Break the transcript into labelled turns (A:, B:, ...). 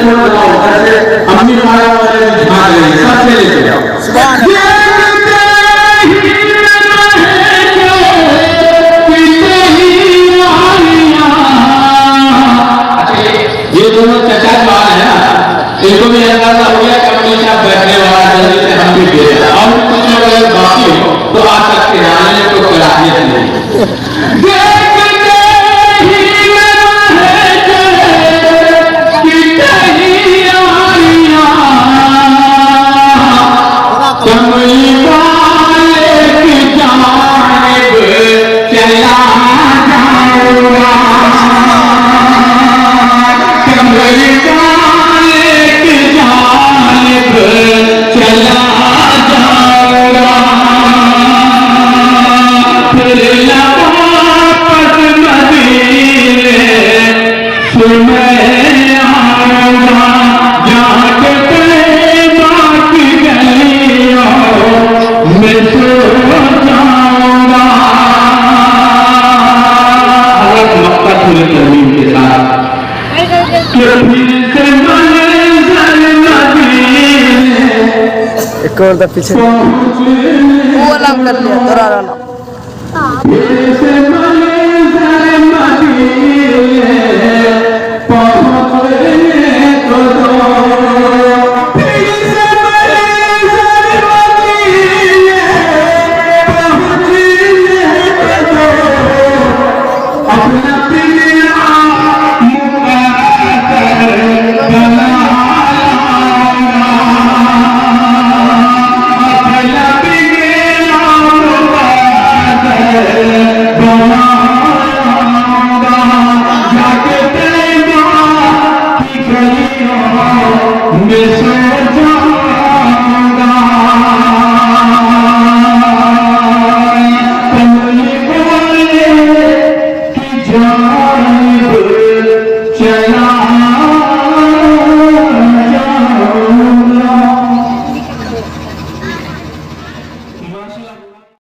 A: छोड़ दो ऐसे अम्मी पाया वाले झांक रही सब चले जाओ ये दोनों चचा बाल है ना इनको भी अंदाजा हो गया कि अम्मी साहब बैठने वाला जल्दी से हम भी दे दें और कुछ लोग अगर बाकी हो तो आ सकते हैं आने में कोई कराहियत नहीं
B: एक और दा पीछे वो अलार्म कर लिया तेरा अलार्म
A: Miss